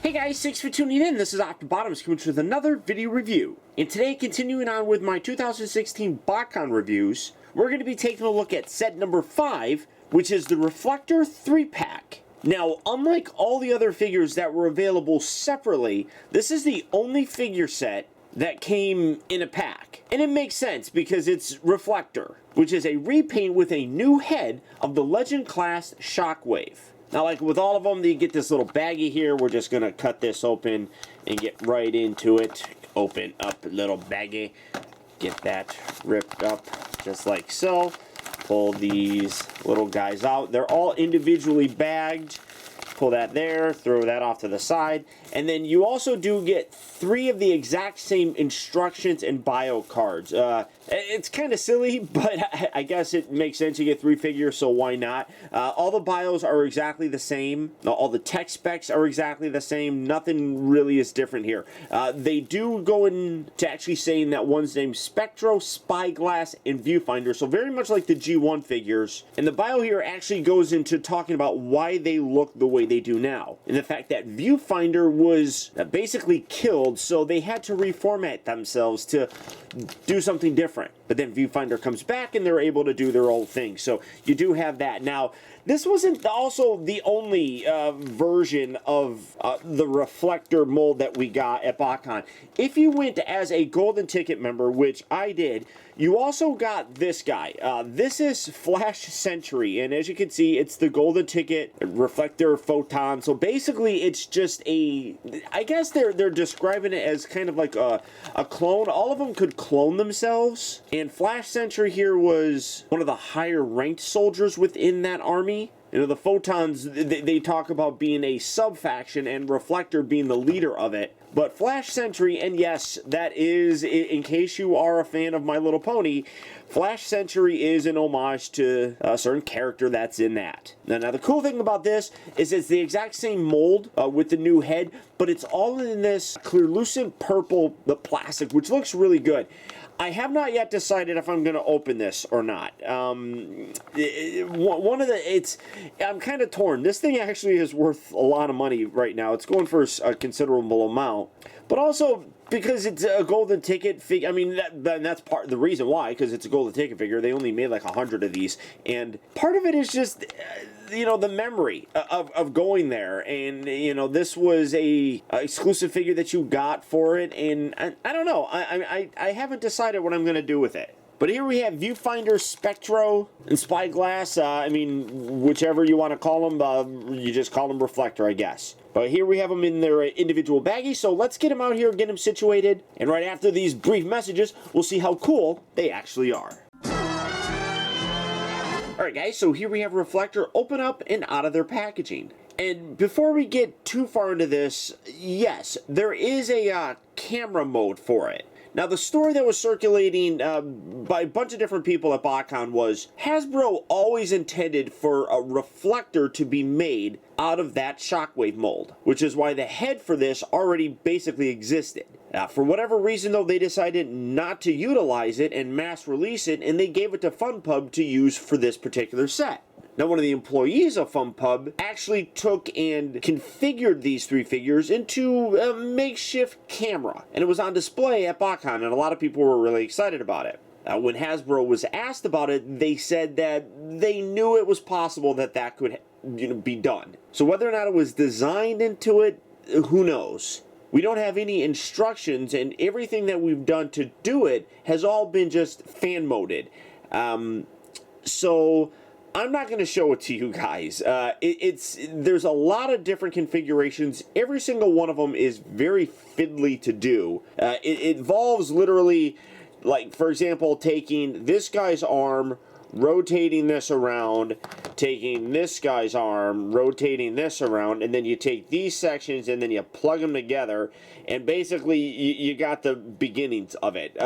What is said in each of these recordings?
Hey guys, thanks for tuning in. This is Octo Bottoms coming with another video review. And today, continuing on with my 2016 Botcon reviews, we're going to be taking a look at set number 5, which is the Reflector 3-pack. Now, unlike all the other figures that were available separately, this is the only figure set that came in a pack. And it makes sense because it's Reflector, which is a repaint with a new head of the Legend class Shockwave. Now, like with all of them, you get this little baggie here. We're just going to cut this open and get right into it. Open up a little baggie. Get that ripped up just like so. Pull these little guys out. They're all individually bagged. Pull that there, throw that off to the side. And then you also do get 3 of the exact same instructions and bio cards. It's kind of silly, but I guess it makes sense. You get 3 figures, so why not? All the bios are exactly the same. All the tech specs are exactly the same. Nothing really is different here. They do go into actually saying that one's named Spectro, Spyglass, and Viewfinder, so very much like the G1 figures. And the bio here actually goes into talking about why they look the way they do now. And the fact that Viewfinder was basically killed, so they had to reformat themselves to do something different. But then Viewfinder comes back and they're able to do their own thing. So you do have that. Now, this wasn't also the only version of the Reflector mold that we got at Botcon. If you went as a golden ticket member, which I did, you also got this guy. This is Flash Sentry, and as you can see, it's the golden ticket Reflector Photon. So basically, it's just a, I guess they're describing it as kind of like a clone. All of them could clone themselves, and Flash Sentry here was one of the higher ranked soldiers within that army. You know, the Photons, they talk about being a sub-faction and Reflector being the leader of it. But Flash Sentry, and yes, that is, in case you are a fan of My Little Pony, Flash Sentry is an homage to a certain character that's in that. Now the cool thing about this is it's the exact same mold with the new head, but it's all in this clear-lucent purple plastic, which looks really good. I have not yet decided if I'm going to open this or not. I'm kind of torn. This thing actually is worth a lot of money right now. It's going for a considerable amount. But also, because it's a golden ticket figure, I mean, that's part of the reason why, because it's a golden ticket figure. They only made like 100 of these. And part of it is just, you know, the memory of going there. And, you know, this was a exclusive figure that you got for it. And I don't know. I haven't decided what I'm going to do with it. But here we have Viewfinder, Spectro, and Spyglass. I mean, whichever you want to call them, you just call them Reflector, I guess. But here we have them in their individual baggies, so let's get them out here and get them situated. And right after these brief messages, we'll see how cool they actually are. Alright guys, so here we have Reflector open up and out of their packaging. And before we get too far into this, yes, there is a camera mode for it. Now, the story that was circulating by a bunch of different people at Botcon was Hasbro always intended for a Reflector to be made out of that Shockwave mold, which is why the head for this already basically existed. For whatever reason, though, they decided not to utilize it and mass release it, and they gave it to FunPub to use for this particular set. Now, one of the employees of FunPub actually took and configured these 3 figures into a makeshift camera, and it was on display at Botcon, and a lot of people were really excited about it. When Hasbro was asked about it, they said that they knew it was possible that that could, you know, be done. So whether or not it was designed into it, who knows? We don't have any instructions, and everything that we've done to do it has all been just fan-moded. So I'm not going to show it to you guys. There's a lot of different configurations. Every single one of them is very fiddly to do. It involves literally, like, for example, taking this guy's arm, rotating this around, taking this guy's arm, rotating this around, and then you take these sections and then you plug them together, and basically you got the beginnings of it.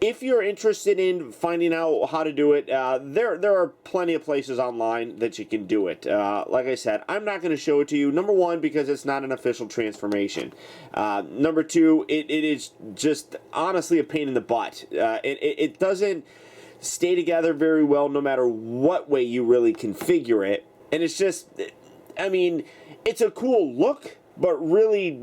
If you're interested in finding out how to do it, there are plenty of places online that you can do it. Like I said, I'm not going to show it to you. Number 1, because it's not an official transformation. Number 2, it is just honestly a pain in the butt. It doesn't stay together very well no matter what way you really configure it. And it's just, I mean, it's a cool look. but really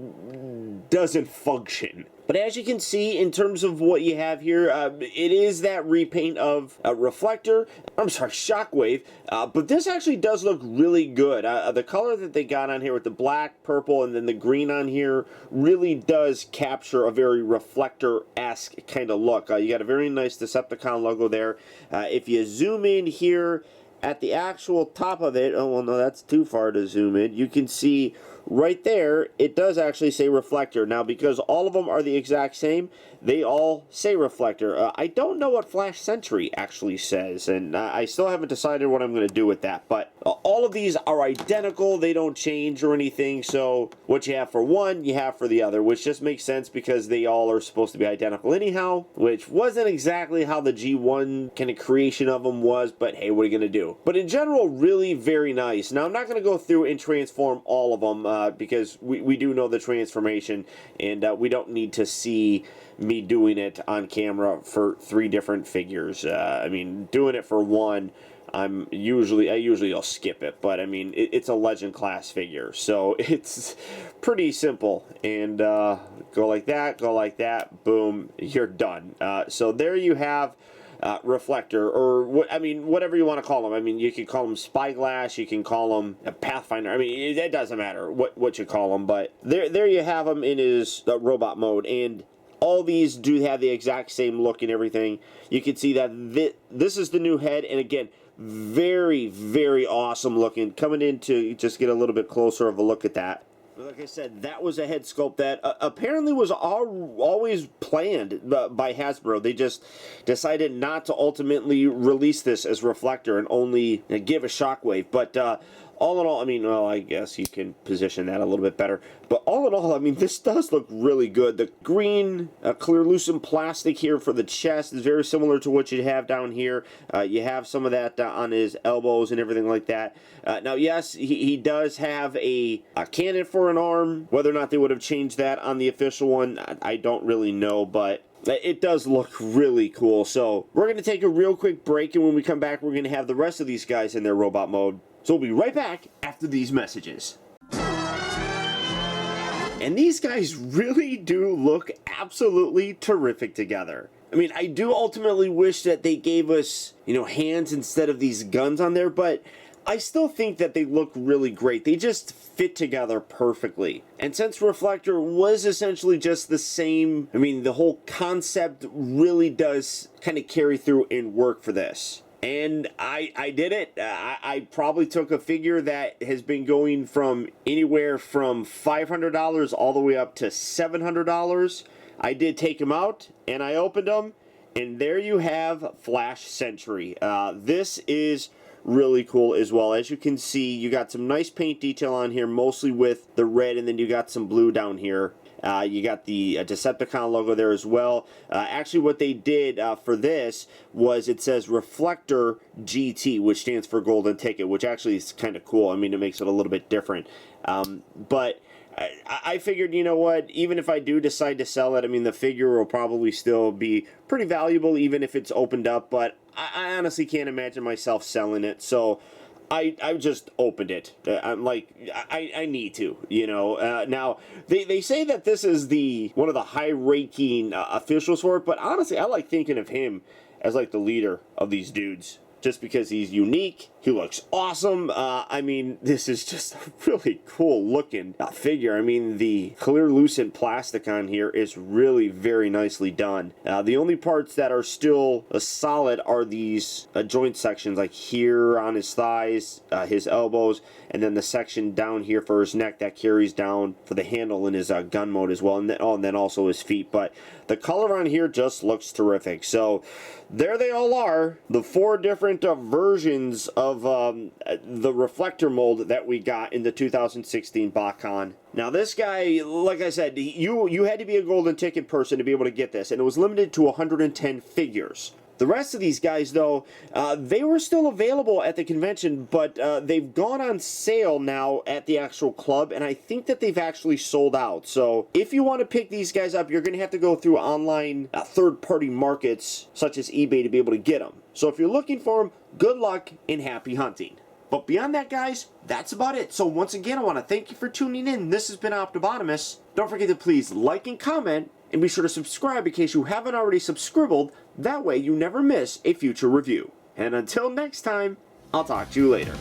doesn't function. But as you can see, in terms of what you have here, it is that repaint of Reflector, Shockwave, but this actually does look really good. The color that they got on here with the black, purple, and then the green on here really does capture a very Reflector-esque kind of look. You got a very nice Decepticon logo there. If you zoom in here at the actual top of it, oh well no, that's too far to zoom in, you can see right there, it does actually say Reflector. Now, because all of them are the exact same, they all say Reflector. I don't know what Flash Sentry actually says, and I still haven't decided what I'm going to do with that, but all of these are identical. They don't change or anything, so what you have for one, you have for the other, which just makes sense because they all are supposed to be identical anyhow, which wasn't exactly how the G1 kind of creation of them was, but hey, what are you going to do? But in general, really very nice. Now, I'm not going to go through and transform all of them, because we do know the transformation, and we don't need to see me doing it on camera for 3 different figures. I mean, doing it for one, I usually I'll skip it, but I mean, it's a Legend class figure, so it's pretty simple. And go like that, boom, you're done. So there you have Reflector, or whatever you want to call them. I mean, you can call them Spyglass, you can call them a Pathfinder. I mean, it doesn't matter what you call them, but there you have him in his robot mode, and all these do have the exact same look and everything. You can see that this is the new head, and again, very, very awesome looking. Coming in to just get a little bit closer of a look at that. Like I said, that was a head sculpt that apparently was always planned by Hasbro. They just decided not to ultimately release this as Reflector and only give a Shockwave. But all in all, I mean, well, I guess you can position that a little bit better. But all in all, I mean, this does look really good. The green clear lucent plastic here for the chest is very similar to what you have down here. You have some of that on his elbows and everything like that. Now, yes, he does have a cannon for an arm. Whether or not they would have changed that on the official one, I don't really know, but it does look really cool. So we're going to take a real quick break, and when we come back, we're going to have the rest of these guys in their robot mode. So we'll be right back after these messages. And these guys really do look absolutely terrific together. I mean, I do ultimately wish that they gave us, hands instead of these guns on there, but I still think that they look really great. They just fit together perfectly. And since Reflector was essentially just the same, I mean, the whole concept really does kind of carry through and work for this. And I did it. I probably took a figure that has been going from anywhere from $500 all the way up to $700. I did take them out, and I opened them, and there you have Flash Sentry. This is really cool as well. As you can see, you got some nice paint detail on here, mostly with the red, and then you got some blue down here. You got the Decepticon logo there as well. Actually, what they did for this was it says Reflector GT, which stands for Golden Ticket, which actually is kind of cool. I mean, it makes it a little bit different. But I figured, you know what, even if I do decide to sell it, I mean, the figure will probably still be pretty valuable, even if it's opened up. But I honestly can't imagine myself selling it. So I just opened it. I'm like, I need to, now, they say that this is one of the high-ranking officials for it, but honestly, I like thinking of him as like the leader of these dudes. Just because he's unique, he looks awesome. I mean, this is just a really cool looking figure. I mean, the clear lucent plastic on here is really very nicely done. The only parts that are still solid are these joint sections, like here on his thighs, his elbows, and then the section down here for his neck that carries down for the handle in his gun mode as well, and then also his feet. But the color on here just looks terrific. So there they all are, the 4 different versions of the Reflector mold that we got in the 2016 Botcon. Now this guy, like I said, you had to be a golden ticket person to be able to get this, and it was limited to 110 figures. The rest of these guys, though, they were still available at the convention, but they've gone on sale now at the actual club, and I think that they've actually sold out. So if you want to pick these guys up, you're going to have to go through online third-party markets, such as eBay, to be able to get them. So if you're looking for them, good luck and happy hunting. But beyond that, guys, that's about it. So once again, I want to thank you for tuning in. This has been Optibotimus. Don't forget to please like and comment, and be sure to subscribe in case you haven't already subscribed. That way you never miss a future review. And until next time, I'll talk to you later.